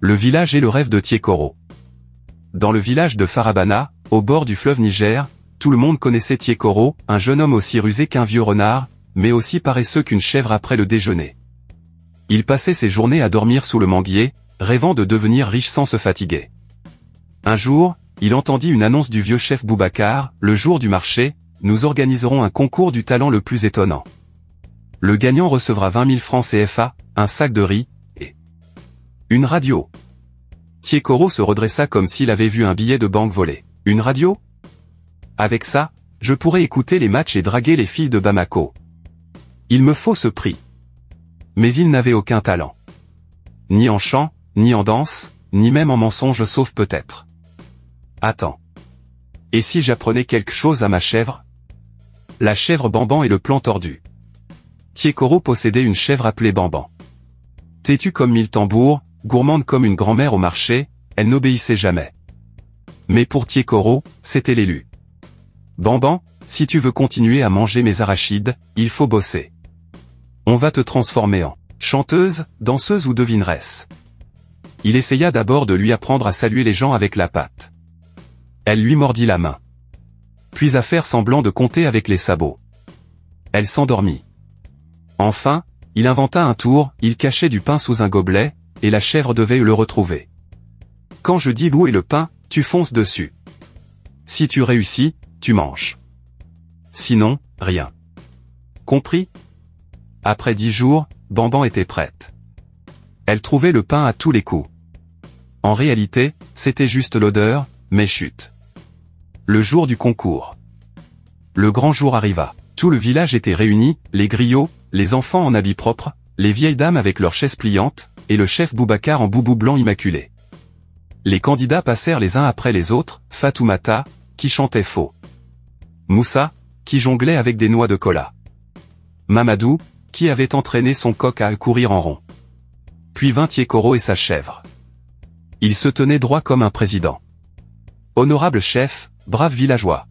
Le village est le rêve de Tiekoro. Dans le village de Farabana, au bord du fleuve Niger, tout le monde connaissait Tiekoro, un jeune homme aussi rusé qu'un vieux renard, mais aussi paresseux qu'une chèvre après le déjeuner. Il passait ses journées à dormir sous le manguier, rêvant de devenir riche sans se fatiguer. Un jour, il entendit une annonce du vieux chef Boubacar: le jour du marché, nous organiserons un concours du talent le plus étonnant. Le gagnant recevra 20 000 francs CFA, un sac de riz, et une radio. Tiekoro se redressa comme s'il avait vu un billet de banque volé. Une radio? Avec ça, je pourrais écouter les matchs et draguer les filles de Bamako. Il me faut ce prix. Mais il n'avait aucun talent. Ni en chant, ni en danse, ni même en mensonge sauf peut-être. Attends. Et si j'apprenais quelque chose à ma chèvre? La chèvre Bamban et le plan tordu. Tiekoro possédait une chèvre appelée Bamban. Têtue comme 1000 tambours, gourmande comme une grand-mère au marché, elle n'obéissait jamais. Mais pour Tiekoro, c'était l'élu. Bamban, si tu veux continuer à manger mes arachides, il faut bosser. On va te transformer en chanteuse, danseuse ou devineresse. Il essaya d'abord de lui apprendre à saluer les gens avec la patte. Elle lui mordit la main. Puis à faire semblant de compter avec les sabots. Elle s'endormit. Enfin, il inventa un tour, il cachait du pain sous un gobelet, et la chèvre devait le retrouver. Quand je dis où est le pain, tu fonces dessus. Si tu réussis, tu manges. Sinon, rien. Compris? Après 10 jours, Bamban était prête. Elle trouvait le pain à tous les coups. En réalité, c'était juste l'odeur, mais chut. Le jour du concours. Le grand jour arriva. Tout le village était réuni, les griots, les enfants en habits propres, les vieilles dames avec leurs chaises pliantes, et le chef Boubacar en boubou blanc immaculé. Les candidats passèrent les uns après les autres, Fatoumata, qui chantait faux. Moussa, qui jonglait avec des noix de cola. Mamadou, qui avait entraîné son coq à courir en rond. Puis vint Tiekoro et sa chèvre. Il se tenait droit comme un président. Honorable chef, brave villageois.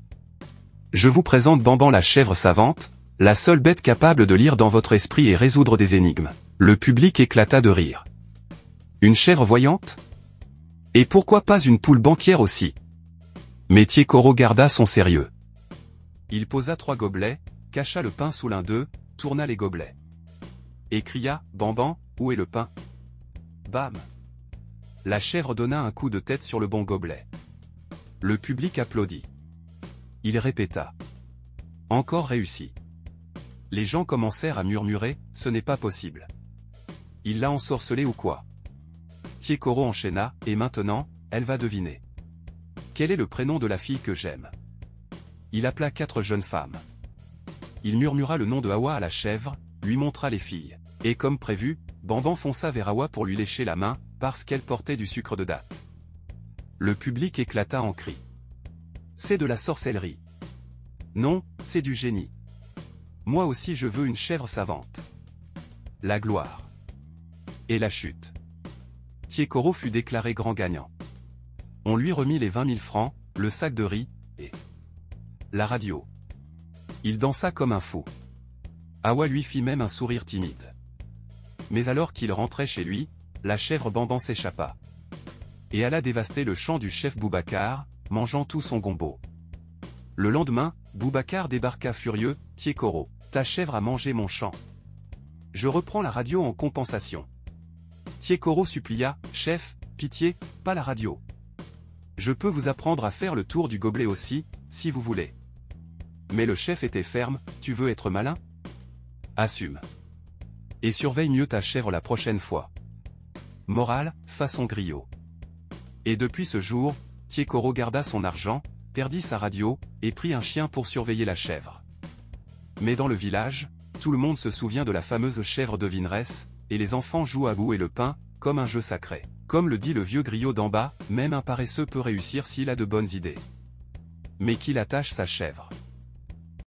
Je vous présente Bamban la chèvre savante, la seule bête capable de lire dans votre esprit et résoudre des énigmes. Le public éclata de rire. Une chèvre voyante? Et pourquoi pas une poule banquière aussi? Mais Tiekoro garda son sérieux. Il posa 3 gobelets, cacha le pain sous l'un d'eux, tourna les gobelets. Et cria: Bamban, où est le pain? Bam! La chèvre donna un coup de tête sur le bon gobelet. Le public applaudit. Il répéta. Encore réussi. Les gens commencèrent à murmurer: ce n'est pas possible. Il l'a ensorcelé ou quoi? Tiekoro enchaîna: et maintenant, elle va deviner. Quel est le prénom de la fille que j'aime? Il appela 4 jeunes femmes. Il murmura le nom de Hawa à la chèvre, lui montra les filles. Et comme prévu, Bamban fonça vers Hawa pour lui lécher la main, parce qu'elle portait du sucre de date. Le public éclata en cris. C'est de la sorcellerie. Non, c'est du génie. Moi aussi je veux une chèvre savante. La gloire. Et la chute. Tiekoro fut déclaré grand gagnant. On lui remit les 20 000 francs, le sac de riz, et la radio. Il dansa comme un fou. Hawa lui fit même un sourire timide. Mais alors qu'il rentrait chez lui, la chèvre Bamban s'échappa. Et alla dévaster le champ du chef Boubacar, mangeant tout son gombo. Le lendemain, Boubacar débarqua furieux: Tiekoro, ta chèvre a mangé mon champ. Je reprends la radio en compensation. Tiekoro supplia: chef, pitié, pas la radio. Je peux vous apprendre à faire le tour du gobelet aussi, si vous voulez. Mais le chef était ferme: tu veux être malin? Assume. Et surveille mieux ta chèvre la prochaine fois. Morale, façon griot. Et depuis ce jour, Tiekoro garda son argent, perdit sa radio, et prit un chien pour surveiller la chèvre. Mais dans le village, tout le monde se souvient de la fameuse chèvre devineresse, et les enfants jouent à Où est le pain, comme un jeu sacré. Comme le dit le vieux griot d'en bas, même un paresseux peut réussir s'il a de bonnes idées. Mais qu'il attache sa chèvre.